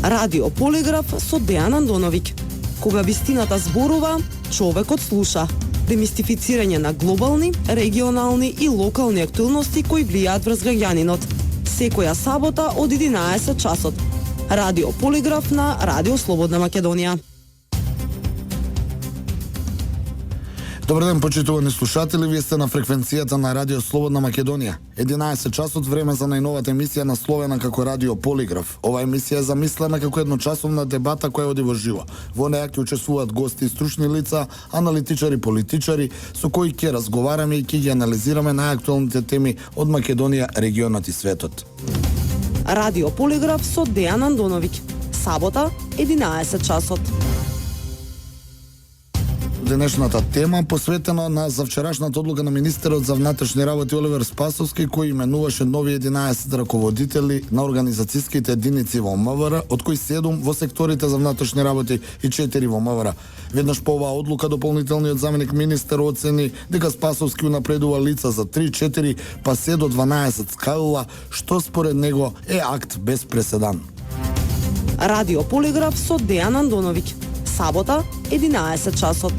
Радио Полиграф со Дејан Андоновиќ. Кога вистината зборува, човекот слуша. Демистифицирање на глобални, регионални и локални актуелности кои влијаат врз граѓанинот. Секоја сабота од 11 часот. Радио Полиграф на Радио Слободна Македонија. Добар ден, почитувани слушатели, вие сте на фреквенцијата на Радио Слободна Македонија. 11 часот време за најновата емисија насловена како Радио Полиграф. Оваа емисија е замислена како едночасовна дебата која оди во живо. Во неја ќе учествуваат гости и стручни лица, аналитичари, политичари, со кои ќе разговараме и ќе ги анализираме најактуелните теми од Македонија, регионот и светот. Радио Полиграф со Дејан Андоновиќ. Сабота, 11 часот. Денешната тема посветена на завчерашната одлука на министерот за внатрешни работи Оливер Спасовски, кој именуваше нови 11 раководители на организацијските единици во МВР, од кои 7 во секторите за внатрешни работи и 4 во МВР. Веднаш по оваа одлука дополнителниот заменик министер оцени дека Спасовски унапредува лица за 3, 4, па се до 12 скалила, што според него е акт без преседан. Радио Полиграф со Дејан Андоновиќ. Сабота, 11 часот.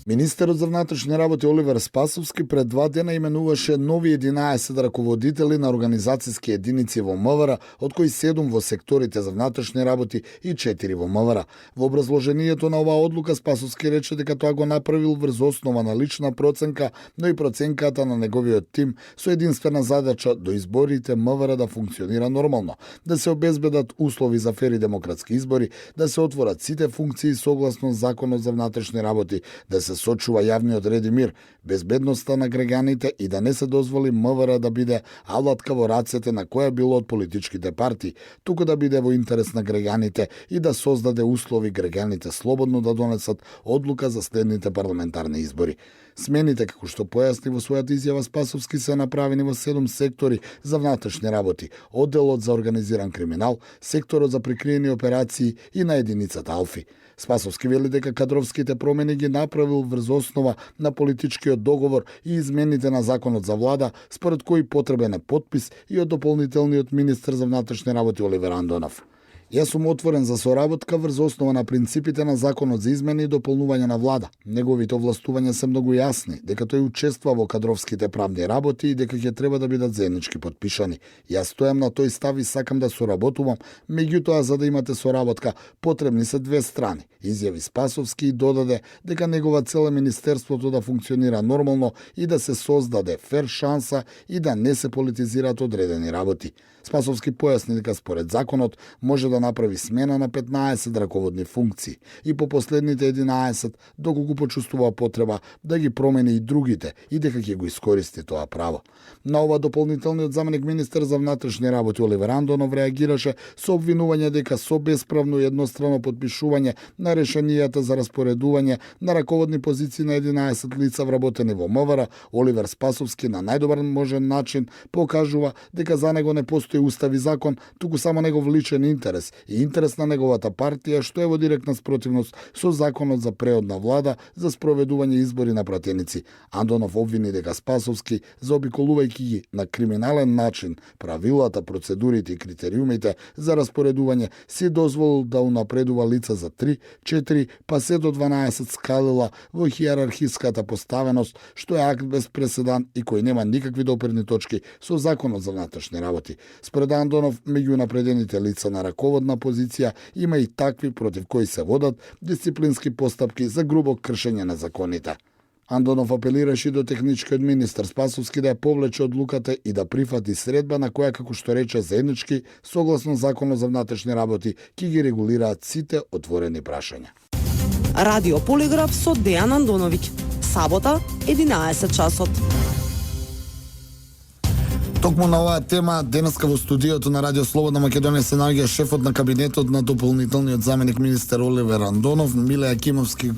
Министерот за внатрешни работи Оливер Спасовски пред 2 дена именуваше нови 11 раководители на организацијски единици во МВР, од кои 7 во секторите за внатрешни работи и 4 во МВР. Во образложението на оваа одлука Спасовски рече дека тоа го направил врз основа на лична проценка, но и проценката на неговиот тим со единствена задача до изборите МВР да функционира нормално, да се обезбедат услови за фери демократски избори, да се отворат сите функции согласно Законот за внатрешни работи, да се сочува јавниот ред и мир, безбедноста на граѓаните и да не се дозволи МВР да биде алатка во рацете на која било од политичките партии, туку да биде во интерес на граѓаните и да создаде услови граѓаните слободно да донесат одлука за следните парламентарни избори. Смените, како што појасни во својата изјава Спасовски, се направени во 7 сектори за внатрешни работи, одделот за организиран криминал, секторот за прикриени операции и на единицата Алфи. Спасовски вели дека кадровските промени ги направил врз основа на политичкиот договор и измените на законот за влада, според кои потребен е подпис и од дополнителниот министер за внатрешни работи Оливер Андонов. Јас сум отворен за соработка врз основа на принципите на Законот за измени и дополнување на влада. Неговите овластувања се многу јасни, дека тој учества во кадровските правни работи и дека ќе треба да бидат заеднички подпишани. Јас стојам на тој став и сакам да соработувам, меѓутоа за да имате соработка потребни се две страни. Изјави Спасовски и додаде дека негова цел е министерството да функционира нормално и да се создаде фер шанса и да не се политизираат одредени работи. Спасовски појасни дека според законот може да направи смена на 15 раководни функции и по последните 11 доколку почувствува потреба да ги промени и другите и дека ќе го искористи тоа право. На ова дополнителниот заменик министер за внатрешни работи Оливер Андонов реагираше со обвинување дека со бесправно и еднострано подпишување на решенијата за распоредување на раководни позиции на 11 лица вработени во МВР, Оливер Спасовски на најдобар можен начин покажува дека за него не постои устав и закон, туку само негов личен интерес и интерес на неговата партија, што е во директна спротивност со законот за преодна влада за спроведување избори на пратеници. Андонов обвини дека Спасовски, заобиколувајќи ги на криминален начин правилата, процедурите и критериумите за распоредување, си дозволил да унапредува лица за 3, 4, па се до 12 скалила во хиерархиската поставеност, што е акт без преседан и кој нема никакви допирни точки со законот за внатрешни работи. Според Андонов, меѓу напредените лица на раководна позиција има и такви против кои се водат дисциплински постапки за грубо кршење на законите. Андонов апелираше до техничкиот министер Спасовски да ја повлече одлуката и да прифати средба на која, како што рече, заеднички, согласно Законот за внатрешни работи, ќе ги регулираат сите отворени прашања. Радио Полиграф со Дејан Андоновиќ. Сабота, 11 часот. Токму на оваа тема, денеска во студиото на Радио Слободна Македонија се наоѓа шефот на кабинетот на дополнителниот заменик министер Оливер Андонов, Миле Јакимовски.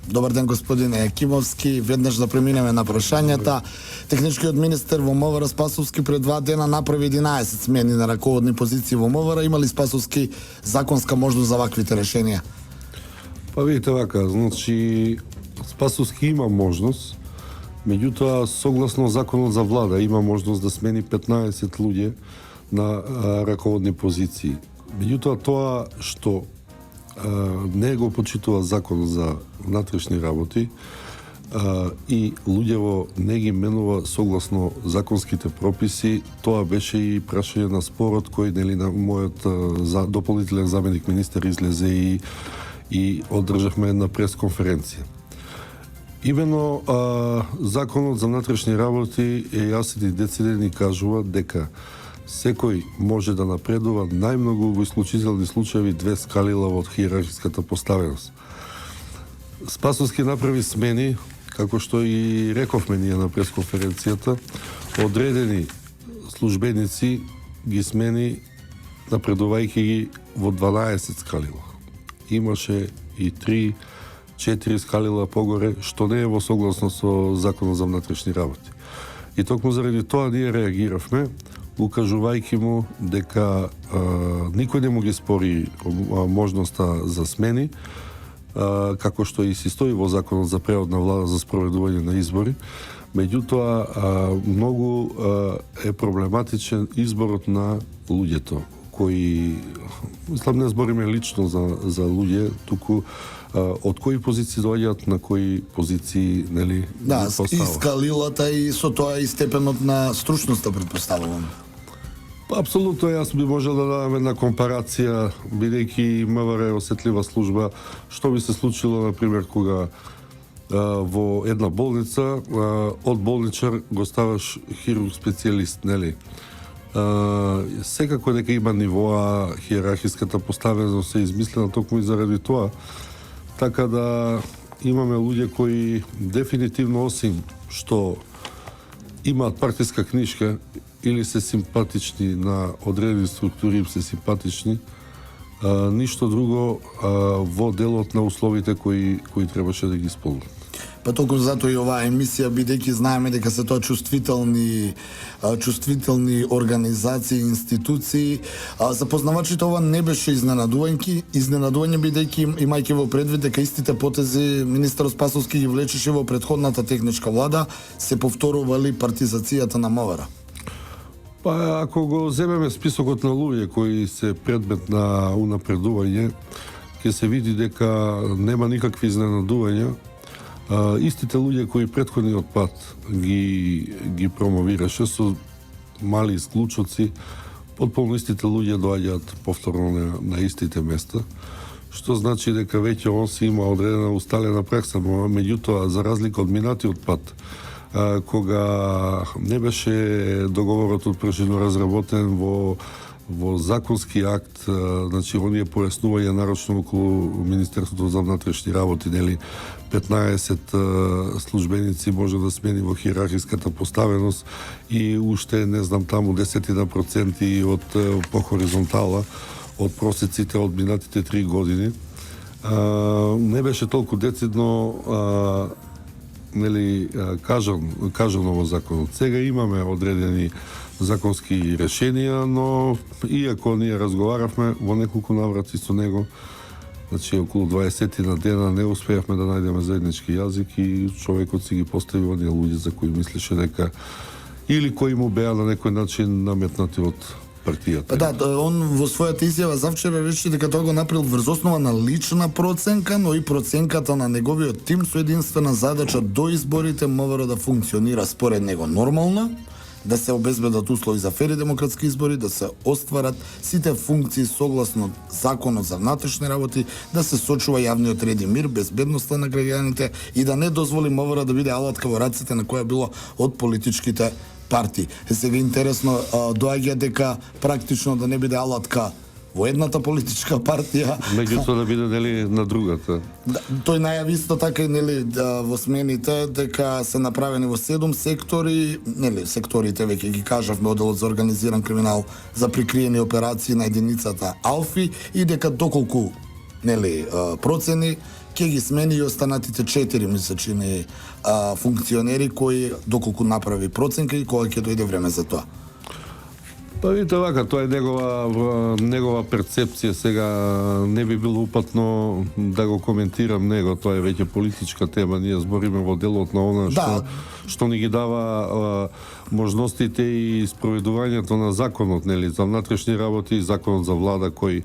Добар ден, господин Јакимовски. Веднаш да преминеме на прашањата. Техничкиот министер во МВР Спасовски пред 2 дена направи 11 смени на раководни позиции во МВР. Има ли Спасовски законска можност за ваквите решенија? Па видите вака, значи Спасовски има можност, меѓутоа согласно законот за влада има можност да смени 15 луѓе на раководни позиции. Меѓутоа тоа што не го почитува закон за внатрешни работи и луѓево не ги менува согласно законските прописи, тоа беше и прашање на спорот кој нели на мојот дополнителен заменик министер излезе и одржавме една пресконференција. Именно законот за внатрешни работи е јасен и дециден и кажува дека секој може да напредува најмногу во исклучителни случаи 2 скалила од хиерархиската поставеност. Спасовски направи смени, како што и рековме ние на пресконференцијата, одредени службеници ги смени напредувајќи ги во 12 скалила. Имаше и 3-4 скалила погоре, што не е во согласно со Законот за внатрешни работи. И токму заради тоа ние реагиравме, укажувајќи му дека никој не му ги спори можноста за смени, како што и си стои во Законот за превод на влада за спроведување на избори. Меѓутоа, многу е проблематичен изборот на луѓето, кои, мислам, не збориме лично за луѓе, туку од кои позиции доаѓаат, на кои позиции, нели, да, и скалилата и со тоа и степенот на стручноста, предпоставувам. Апсолутно, јас би можел да дадам една компарација, бидејќи МВР е осетлива служба, што би се случило, например, кога во една болница од болничар го ставаш хирург специјалист, нели? Секако дека има нивоа, хиерархиската поставеност е измислена токму и заради тоа. Така да имаме луѓе кои дефинитивно, осим што имаат партиска книжка или се симпатични на одредени структури, им се симпатични, ништо друго во делот на условите кои требаше да ги исполнат. Па толку затоа и оваа емисија, бидејќи знаеме дека се тоа чувствителни организации, институции. Запознавачите ова не беше изненадување бидејќи имајќи во предвид дека истите потези министерот Спасовски ги влечеше во претходната техничка влада, се повторували партизацијата на МВР. Па, ако го земеме списокот на луѓе кои се предмет на унапредување, ќе се види дека нема никакви изненадувања. Истите луѓе кои претходниот пат ги промовираше со мали исклучоци, потполно истите луѓе доаѓаат повторно на истите места, што значи дека веќе он си има одредена усталена пракса, меѓутоа за разлика од минатиот пат, кога не беше договорот утпрашено разработен во законски акт, значи оние појаснувања нарочно околу Министерството за внатрешни работи, нели 15 службеници може да смени во хиерархиската поставеност и уште не знам таму 10% од по хоризонтала од просеците од минатите 3 години. Не беше толку децидно нели кажано во законот. Сега имаме одредени законски решенија, но иако ние разговаравме во неколку наврати со него, значи околу 20 на дена не успеавме да најдеме заеднички јазик и човекот си ги постави оние луѓе за кои мислеше дека или кои му беа на некој начин наметнати од партијата. Па да, он во својата изјава завчера рече дека тоа го направил врз основа на лична проценка, но и проценката на неговиот тим со единствена задача до изборите МВР да функционира според него нормално, да се обезбедат услови за фери демократски избори, да се остварат сите функции согласно Законот за внатрешни работи, да се сочува јавниот ред и мир, безбедноста на граѓаните и да не дозволи МВР да биде алатка во раците на која било од политичките партии. Сега интересно доаѓа дека практично да не биде алатка во едната политичка партија, меѓутоа да биде нели на другата. Да, тој најави исто така нели во смените дека се направени во 7 сектори, нели секторите веќе ги кажавме, одделот за организиран криминал, за прикриени операции на единицата Алфи и дека доколку нели процени ќе ги смени и останатите 4 месечни функционери кои доколку направи проценка и кога ќе дојде време за тоа. Па видите вака, тоа е негова перцепција, сега не би било упатно да го коментирам него, тоа е веќе политичка тема, ние збориме во делот на она што ни ги дава можностите и спроведувањето на законот, нели, за внатрешни работи и законот за влада кој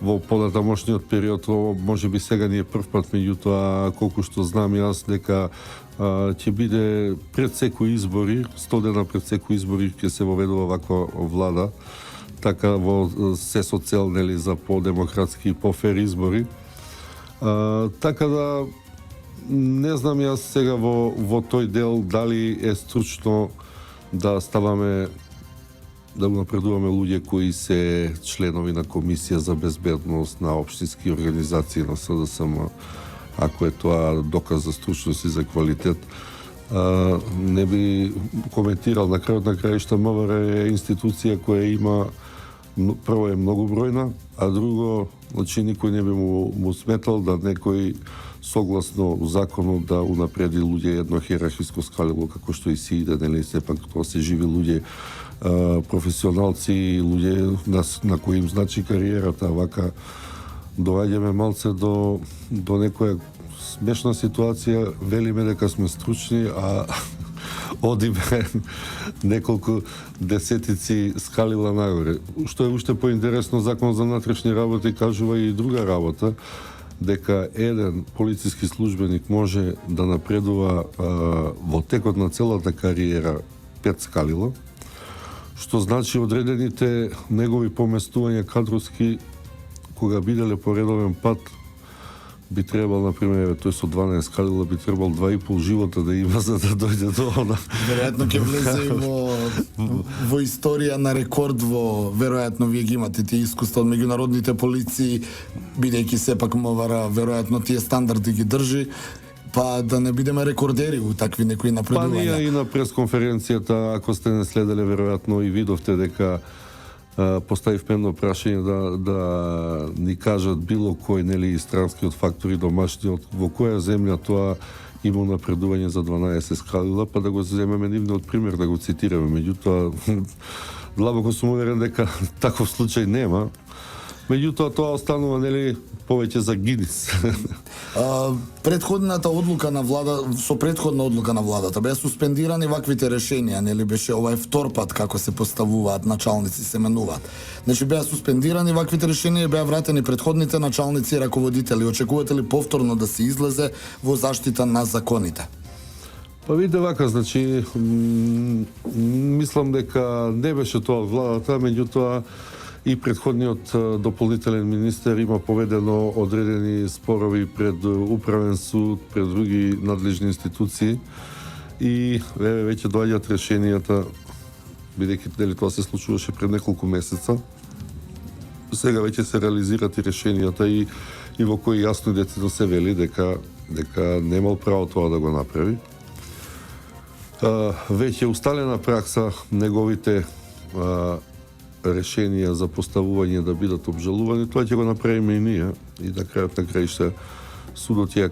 во понатамошниот период, може би сега ни е прв пат, меѓутоа колку што знам јас дека ќе биде пред секои избори, 100 дена пред секои избори ќе се воведува ваква влада, така во се со цел, нели, за по-демократски и по-фер избори. Така да не знам јас сега во тој дел дали е стручно да ставаме да напредуваме луѓе кои се членови на Комисија за безбедност, на општински организации на СДСМ, ако е тоа доказ за стручност и за квалитет. Не би коментирал, на крајот на краишта МВР е институција која има, прво е многобројна, а друго, значи никој не би му сметал да некој согласно законот да унапреди луѓе едно хиерархиско скалило како што и си иде, нели, сепак тоа се живи луѓе, професионалци, луѓе на кои им значи кариерата, вака доаѓаме малце до некоја смешна ситуација, велиме дека сме стручни, а одиме неколку десетици скалила нагоре. Што е уште поинтересно, Закон за внатрешни работи кажува и друга работа, дека еден полициски службеник може да напредува во текот на целата кариера 5 скалила, што значи одредените негови поместувања кадровски, кога биделе по редовен пат, би требал, например, тој со 12 скалила, би требал 2,5 живота да има за да дојде до она. Веројатно ќе влезе и во историја на рекорд, веројатно вие ги имате тие искуства од меѓународните полиции, бидејќи сепак МВР веројатно тие стандарди ги држи, па да не бидеме рекордери у такви некои напредувања. Па ние и на пресконференцијата, ако сте не следеле, веројатно и видовте дека поставивме едно прашање да ни кажат било кој, нели, странскиот фактор и домашниот, во која земја тоа има напредување за 12 скалила, па да го земеме нивниот пример, да го цитираме. Меѓутоа, длабоко сум уверен дека таков случај нема. Меѓутоа, тоа останува, нели, повеќе за Гинис. Предходната одлука на влада, со предходна одлука на владата беа суспендирани ваквите решенија, нели, беше ова е втор пат како се поставуваат началници, се менуваат. Значи беа суспендирани ваквите решенија, беа вратени предходните началници и раководители. Очекувате ли повторно да се излезе во заштита на законите? Па видите вака, значи мислам дека не беше тоа владата, меѓутоа и предходниот дополнителен министер има поведено одредени спорови пред управен суд, пред други надлежни институции и веќе доаѓаат решенијата, бидејќи дали тоа се случуваше пред неколку месеца. Сега веќе се реализираат и решенијата и во кои јасно и децидно се вели дека немал право тоа да го направи. Веќе усталена пракса неговите решенија за поставување да бидат обжалувани, тоа ќе го направиме и ние, и на крајот на краишта судот ќе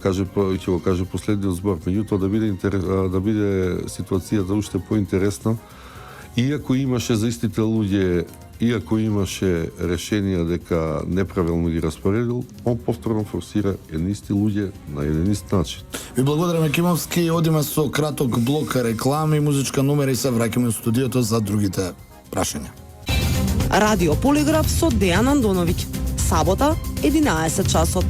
го каже последниот збор. Меѓутоа да биде ситуацијата уште поинтересна, иако имаше за истите луѓе, иако имаше решенија дека неправилно ги распоредил, он повторно форсира едни исти луѓе на еден ист начин. Ви благодариме, Кимовски, одиме со краток блок реклами, музичка номера и се враќаме во студиото за другите прашања. Радио Полиграф со Дејан Андоновиќ. Сабота, 11 часот.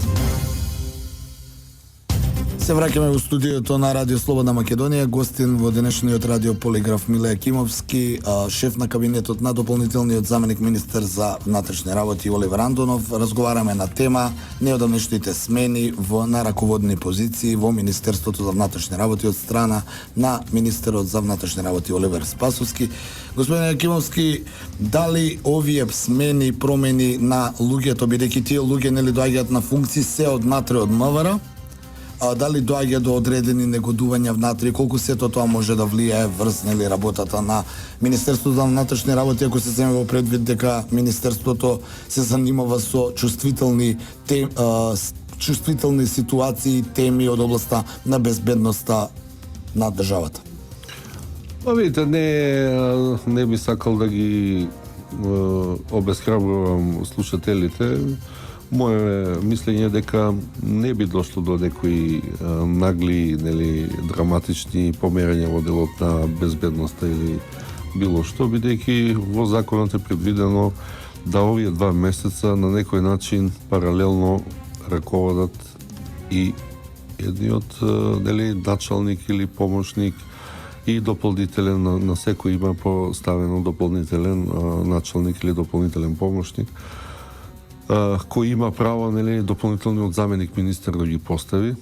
Се враќаме во студиото на Радио Слободна Македонија. Гостин во денешниот Радио Полиграф Миле Кимовски, шеф на кабинетот на дополнителниот заменик министер за внатрешни работи Оливер Андонов. Разговараме на тема неодамнешните смени на раководни позиции во Министерството за внатрешни работи од страна на министерот за внатрешни работи Оливер Спасовски. Господине Кимовски, дали овие смени, промени на луѓето, бидејќи тие луѓе нели доаѓаат на функции се однатре од МВР, дали доаѓа до одредени негодувања внатре, колку сето тоа може да влијае врз нели работата на Министерството за внатрешни работи, ако се земе во предвид дека Министерството се занимава со чувствителни ситуации, теми од областа на безбедноста на државата. Па видите, не би сакал да ги обесхрабрувам слушателите, мое мислење дека не би дошло до некои нагли, нели, драматични померања во делот на безбедноста или било што, бидејќи во законот е предвидено да овие 2 месеца на некој начин паралелно раководат и едниот, нели, началник или помошник и дополнителен, на секој има поставено дополнителен началник или дополнителен помошник, кој има право, нели, дополнителниот заменик министер да ги постави.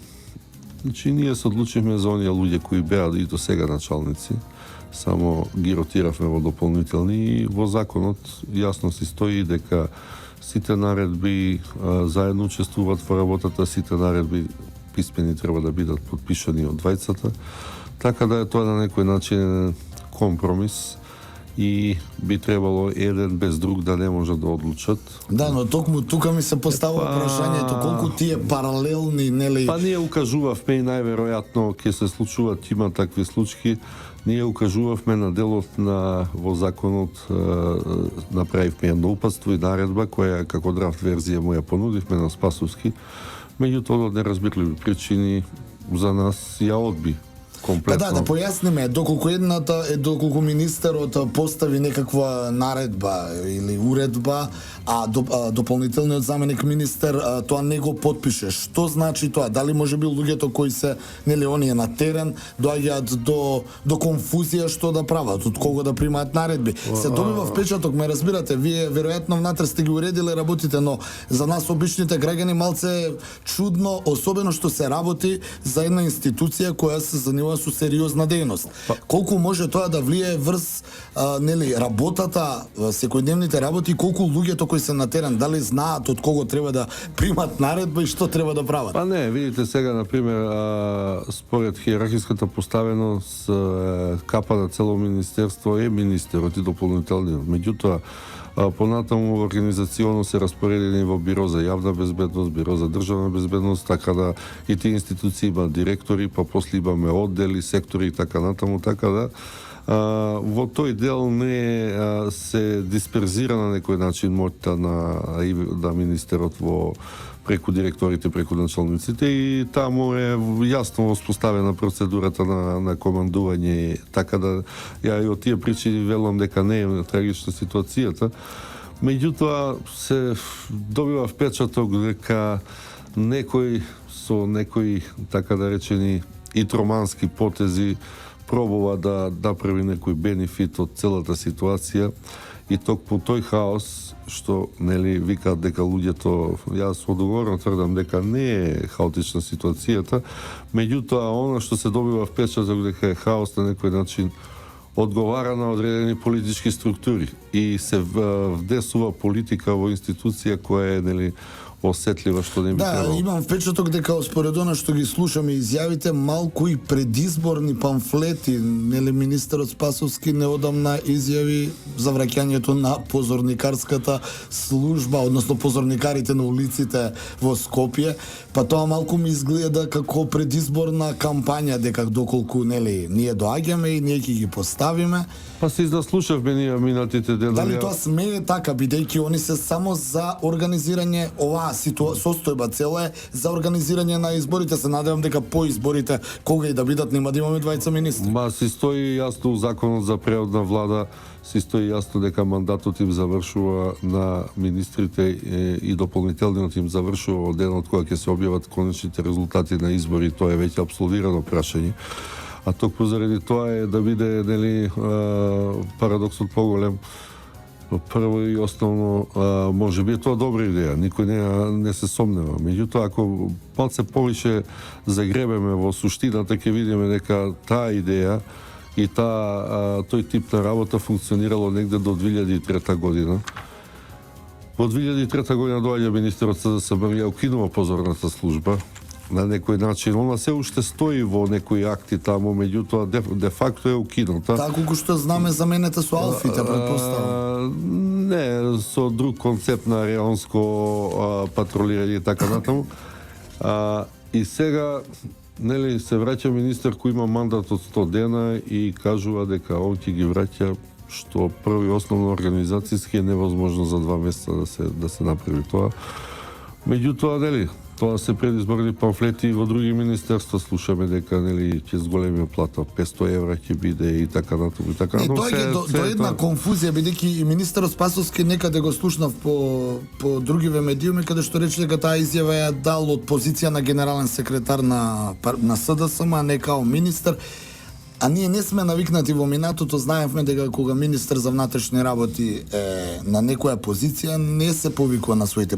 Значи, ние се одлучивме за оние луѓе кои беа и до сега началници, само ги ротиравме во дополнителни и во законот јасно си стои дека сите наредби заедно учествуваат во работата, сите наредби писмени треба да бидат подпишани од двајцата, така да е тоа на некој начин компромис и би требало еден без друг да не може да одлучат. Да, но токму тука ми се поставува прашањето колку тие паралелни, нели... Па ние укажувавме и најверојатно ќе се случуваат, има такви случаи, ние укажувавме на делот на во законот, направивме едно упатство и наредба која како драфт верзија му ја понудивме на Спасовски, меѓутоа од неразбирливи причини за нас ја одби комплетно. Па да појасниме, доколку министерот постави некаква наредба или уредба, а дополнителниот заменик министер тоа не го подпише. Што значи тоа? Дали може би луѓето кои се, нели, оние на терен доаѓаат до конфузија што да прават, од кого да примаат наредби. Се добива впечаток, ме разбирате, вие веројатно внатре сте ги уредиле работите, но за нас обичните граѓани малце чудно, особено што се работи за една институција која се занимава со сериозна дејност. Колку може тоа да влие врз нели, работата, секојдневните работи, колку луѓето кои се на терен, дали знаат од кого треба да примат наредба и што треба да прават? Па не, видите сега, например, според хиерархиската поставеност, капа на цело министерство е министерот и дополнителниот. Меѓутоа, понатаму организационно се распоредени во Биро за јавна безбедност, Биро за државна безбедност, така да и тие институции имаат директори, па после имаме оддели, сектори и така натаму, така да во тој дел не се дисперзира на некој начин моќта на министерот во преку директорите, преку началниците и таму е јасно воспоставена процедурата на командување, така да ја и од тие причини велам дека не е трагична ситуацијата. Меѓутоа се добива впечаток дека некој со некои, така да речени, итромански потези пробува да направи некој бенефит од целата ситуација и токму тој хаос што, нели, викаат дека луѓето, јас одговорно тврдам дека не е хаотична ситуацијата, меѓутоа она што се добива впечаток дека е хаос на некој начин одговара на одредени политички структури и се вдесува политика во институција која е, нели, осетлива што не би требало. Да, имам впечаток дека според она што ги слушаме изјавите, малку и предизборни памфлети, нели, министерот Спасовски неодамна изјави за враќањето на позорникарската служба, односно позорникарите на улиците во Скопје, па тоа малку ми изгледа како предизборна кампања, дека доколку, нели, ние доаѓаме и ние ќе ги поставиме. Па се изнаслушавме ние минатите денови. Дали тоа смее така, бидејќи они се само за организирање, оваа состојба цела е за организирање на изборите. Се надевам дека по изборите, кога и да бидат, нема да имаме двајца министри. Ма си стои јасно у законот за преод на влада, си стои јасно дека мандатот им завршува на министрите и дополнителниот им завршува од денот кога ќе се објават конечните резултати на избори. Тоа е веќе апсолвирано прашање. А токму заради тоа е да биде, нели, парадоксот поголем. Прво и основно, може би е тоа добра идеја, никој не се сомнева. Меѓутоа, ако малце повише загребеме во суштината, ќе видиме дека таа идеја и тој тип на работа функционирало негде до 2003 година. Во 2003 година доаѓа министерот СДСМ ја укинува позорната служба. На некој начин, она се уште стои во некои акти таму, меѓутоа де факто е укината. Така што знаме заменета со алфите, претпоставам. Не, со друг концепт на реонско патролирање и така натаму. И сега, нели, се враќа министер кој има мандат од 100 дена и кажува дека он ќе ги враќа што прво и основно организацијски е невозможно за 2 месеца да се направи тоа. Меѓутоа, нели, тоа се предизборни памфлети и во други министерства слушаме дека нели ќе зголеми плата 500 евра ќе биде и така натаму и така. До една конфузија бидејќи и министерот Спасовски некаде го слушнав по другиве медиуми каде што рече дека таа изјава ја дал од позиција на генерален секретар на СДСМ, а не као министер. А ние не сме навикнати во минатото, знаевме дека кога министер за внатрешни работи е на некоја позиција, не се повикува на своите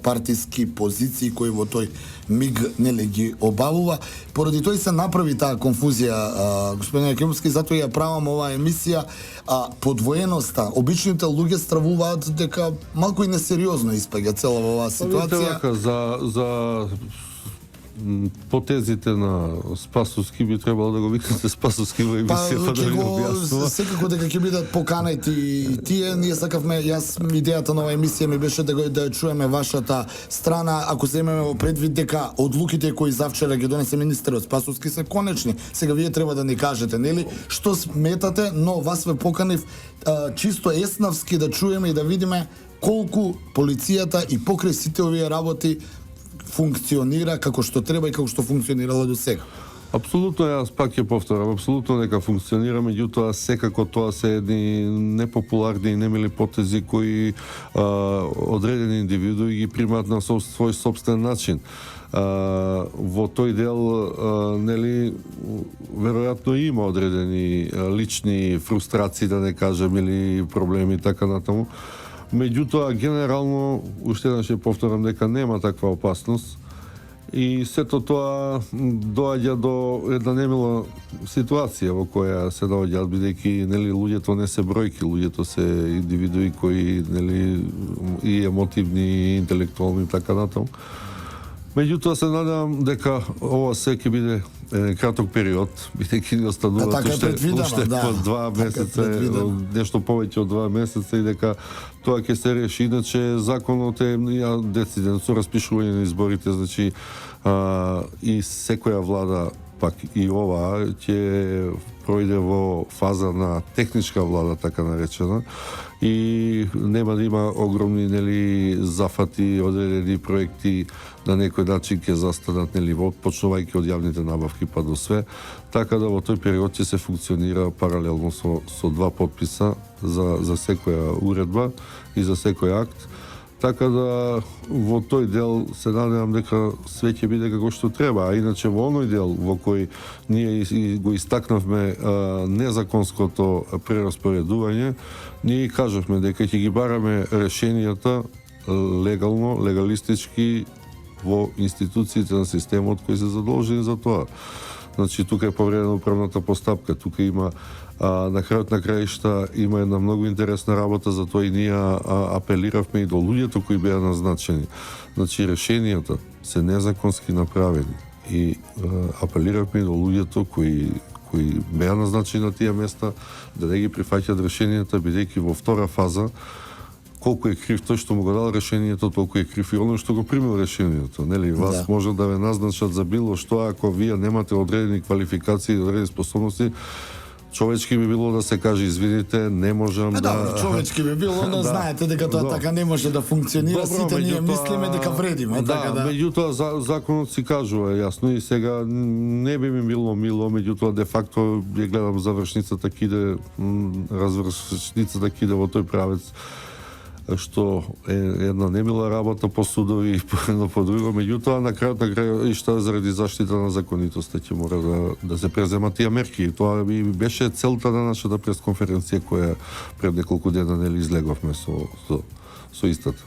партиски позиции кои во тој миг нели ги обавува. Поради тој се направи таа конфузија, господин Јакимовски, затоа ја правам оваа емисија, подвоеноста. Обичните луѓе стравуваат дека малку и несериозно испаѓа цела оваа ситуација. За потезите на Спасовски би требало да го викнете Спасовски во емисијата да ви објаснува. Секако дека ќе бидат поканети и тие, ние сакавме, јас идејата на оваа емисија ми беше да ја чуеме вашата страна, ако се имаме во предвид дека одлуките кои завчера ги донесе министерот Спасовски се конечни. Сега вие треба да ни кажете, нели, што сметате, но вас ве поканив чисто еснавски да чуеме и да видиме колку полицијата и покрај сите овие работи функционира како што треба и како што функционирало до сега. Апсолутно, јас пак ќе повторам, апсолутно нека функционира, меѓутоа секако тоа се едни непопуларни и немили потези кои одредени индивидуи ги примаат на свој собствен начин. Во тој дел, нели, веројатно има одредени лични фрустрации, да не кажем, или проблеми така натаму. Меѓутоа, генерално, уште еднаш ќе повторам дека нема таква опасност и сето тоа доаѓа до една немила ситуација во која се доаѓаат, бидејќи нели луѓето не се бројки, луѓето се индивидуи кои нели и емотивни и интелектуални и така натаму. Меѓутоа се надевам дека ова се ќе биде краток период, бидејќи ни остануваат уште 2 месеца, нешто повеќе од 2 месеца, и дека тоа ќе се реши. Иначе законот е дециден со распишување на изборите, значи и секоја влада, пак и ова, ќе пројде во фаза на техничка влада, така наречена, и нема да има огромни нели зафати, одредени проекти на некој начин ќе застанат нели почнувајќи од јавните набавки па до све, така да во тој период ќе се функционира паралелно со 2 подписа за секоја уредба и за секој акт. Така да во тој дел се надевам дека све ќе биде како што треба, а иначе во оној дел во кој ние го истакнавме незаконското прераспоредување, ние кажавме дека ќе ги бараме решенијата легално, легалистички во институциите на системот кои се задолжени за тоа. Значи, тука е повредена управната постапка, тука има на крајот на краишта има една многу интересна работа, затоа и ние апелиравме и до луѓето кои беа назначени. Значи, решенијата се незаконски направени и апелиравме и до луѓето кои беа назначени на тие места да не ги прифаќаат решенијата, бидејќи во втора фаза колку е крив тој што му го дал решението, толку е крив и оној што го примил решението. Нели, вас може да ве назначат за било што, ако вие немате одредени квалификации и одредени способности, човечки би било да се каже извините, не можам да... човечки би било, но знаете дека тоа така не може да функционира, сите ние мислиме дека вредиме, така да. Меѓутоа законот си кажува јасно и сега не би ми било мило, меѓутоа де факто ја гледам завршницата киде, развршницата киде во тој правец, што е една немила работа по судови и по друго, меѓутоа на крај и што заради заштита на законитоста ќе мора да се преземат тие мерки. Тоа би беше целта на нашата пресконференција која пред неколку дена нели излеговме со истата.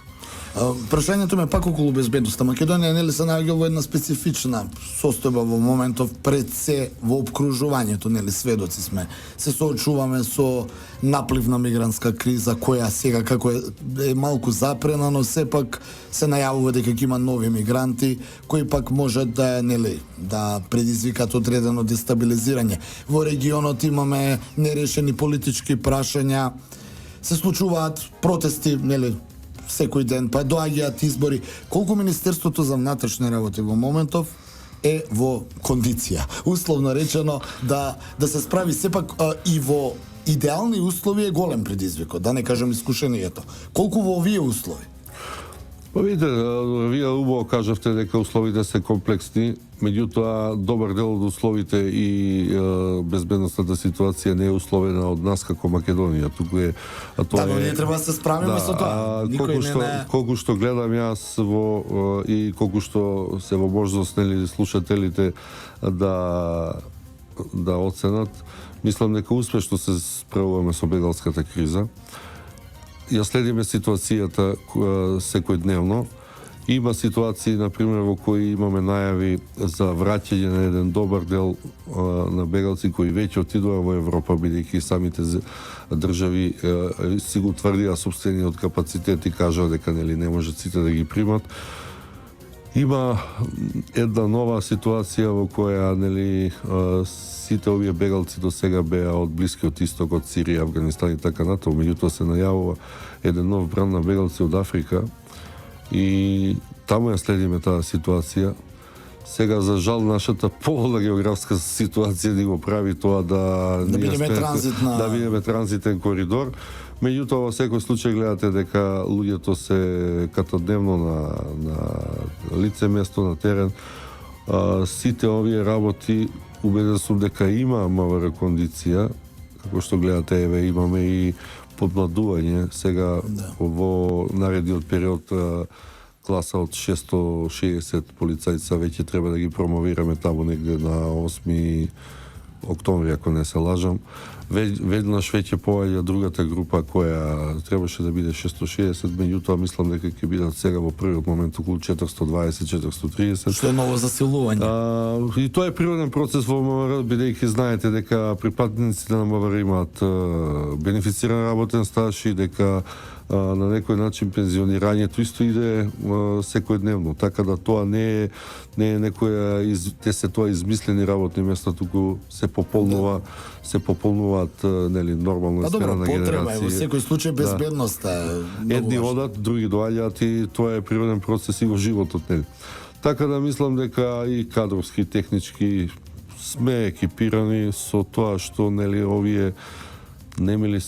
Прашањето ме пак околу безбедноста. Македонија нели се наоѓа во една специфична состојба во моментов, пред се во опкружувањето, нели сведоци сме. Се соочуваме со наплив на мигрантска криза, која сега како е малку запрена, но сепак се најавува дека ќе има нови мигранти кои пак можат да нели да предизвикат одредено дестабилизирање. Во регионот имаме нерешени политички прашања, се случуваат протести, нели секој ден, па доаѓаат избори. Колку Министерството за внатрешни работи во моментов е во кондиција, условно речено, да се справи сепак и во идеални услови е голем предизвикот, да не кажем искушението. Колку во овие услови? Па видите, вие убаво кажавте дека условите се комплексни, меѓутоа добар дел од условите и безбедносната ситуација не е условена од нас како Македонија. Туку е тоа ние треба да се справиме со тоа. Колку што гледам јас и колку што се во можност слушателите да оценат, мислам дека успешно се справуваме со бегалската криза. Ја следиме ситуацијата секојдневно. Има ситуации, например, во кои имаме најави за враќање на еден добар дел на бегалци кои веќе отидоа во Европа, бидејќи самите држави си го тврдија сопствениот капацитет и кажаа дека не можат сите да ги примат. Има една нова ситуација во која сите овие бегалци до сега беа од Блискиот Исток, од Сирија, Афганистан и така натаму, меѓутоа се најавува еден нов бран на бегалци од Африка и таму ја следиме таа ситуација. Сега, за жал, нашата погола географска ситуација ни го прави тоа да бидеме транзитен коридор. Меѓутоа, во секој случај гледате дека луѓето се катодневно на лице место, на терен. Сите овие работи, убеден сум дека има МВР кондиција, како што гледате, имаме и подмладување. Сега во наредниот период класа од 660 полицајца веќе треба да ги промовираме таму негде на 8 октомври, ако не се лажам. Веднаш веќе поаѓа другата група која требаше да биде 660, меѓутоа мислам дека ќе бидат сега во првиот момент околу 420-430. Што е ново засилување. И тоа е природен процес во МВР, бидејќи знаете дека припадниците на МВР имаат бенефициран работен стаж и дека на некој начин пензионирањето исто иде секојдневно, така да тоа не е некоја тоа измислени работни места, туку се пополнуваат нормално сфера на генерации. Во секој случај безбедноста е едни одат, други доаѓаат и тоа е природен процес и во животот, Така да мислам дека и кадровски, технички сме екипирани со тоа што овие немили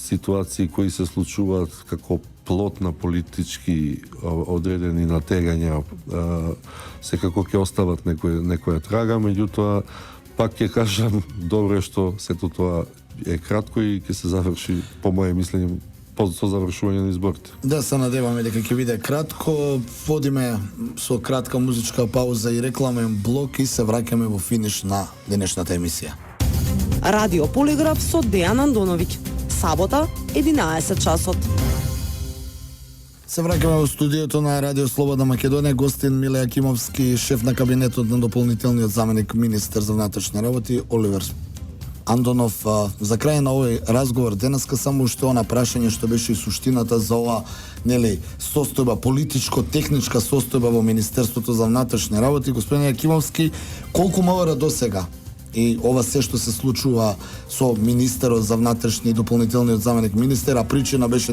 ситуации кои се случуваат како плод на политички одредени натегања, секако ќе остават некоја трага, меѓутоа пак ќе кажам, добро е што сето тоа е кратко и ќе се заврши, по моје мислење, со завршување на изборите. Да, се надеваме дека ќе биде кратко. Водиме со кратка музичка пауза и рекламен блок и се враќаме во финиш на денешната емисија. Радио Полиграф со Дејан Андоновиќ. Сабота, 11 часот. Се враќаме во студиото на Радио Слободна Македонија. Гостин Миле Акимовски, шеф на кабинетот на дополнителниот заменик министер за внатрешни работи Оливер Андонов. За крај на овој разговор денеска само уште она прашање што беше и суштината за ова состојба, политичко-техничка состојба во Министерството за внатрешни работи. Господин Акимовски, колку МВР до сега и ова се што се случува со министерот за внатрешни и дополнителниот заменик министер, а причина беше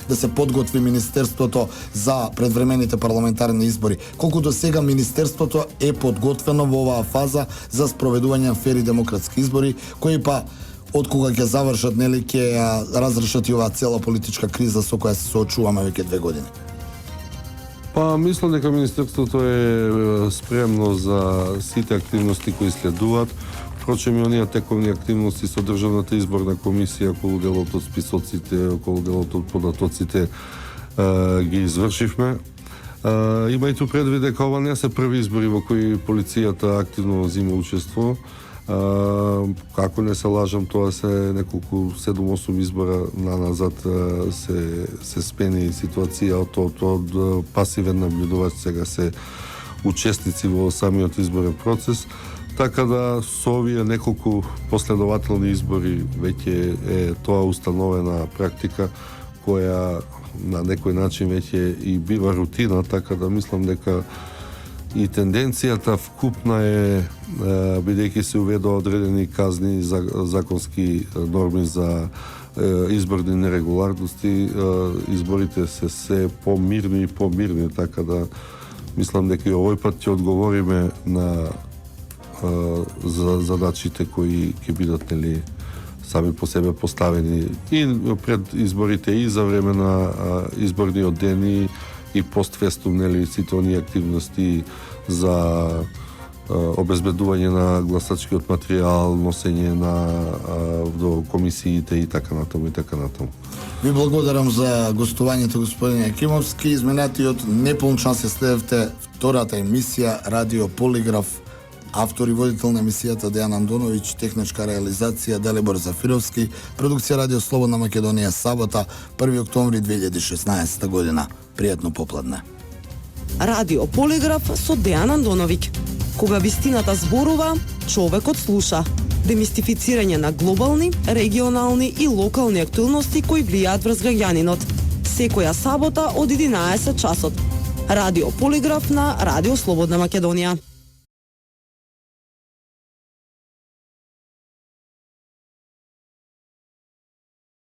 да се подготви министерството за предвремените парламентарни избори. Колку до сега министерството е подготвено во оваа фаза за спроведување на фери демократски избори, кои па од кога ќе завршат, ќе разрешат и оваа цела политичка криза со која се соочуваме веќе 2 години? Па, мислам дека министерството е спремно за сите активности кои следуваат. Впрочем, и оние тековни активности со Државната изборна комисија, околу делот од списоците, околу делот од податоците ги извршивме. Имајте предвид дека ова не се први избори во кои полицијата активно зима учество. Ако не се лажам, тоа се неколку 7-8 избора назад се спени ситуација од пасивен наблюдувач, сега се учесници во самиот изборен процес. Така да со овие неколку последователни избори веќе е тоа установена практика која на некој начин веќе и бива рутина, така да мислам дека и тенденцијата вкупна е, бидејќи се уведоа одредени казни, законски норми за изборни нерегуларности, изборите се помирни и помирни, така да мислам дека и овој пат ќе одговориме на задачите кои ќе бидат сами по себе поставени и пред изборите и за време на изборниот ден и постфестум, нели, сите оние активности за обезбедување на гласачкиот материјал, носење до комисиите и така натаму и така натаму. Ви благодарам за гостувањето, господин Јакимовски. Изминатиот неполн час ја следевте втората емисија Радио Полиграф. Автор и водител на емисијата Дејан Андоновиќ, техничка реализација Далибор Зафировски, продукција Радио Слободна Македонија, сабота, 1 октомври 2016 година. Пријатно попладне. Радио Полиграф со Дејан Андоновиќ. Кога вистината зборува, човекот слуша. Демистифицирање на глобални, регионални и локални актуелности кои влијаат врз граѓанинот. Секоја сабота од 11 часот. Радио Полиграф на Радио Слободна Македонија.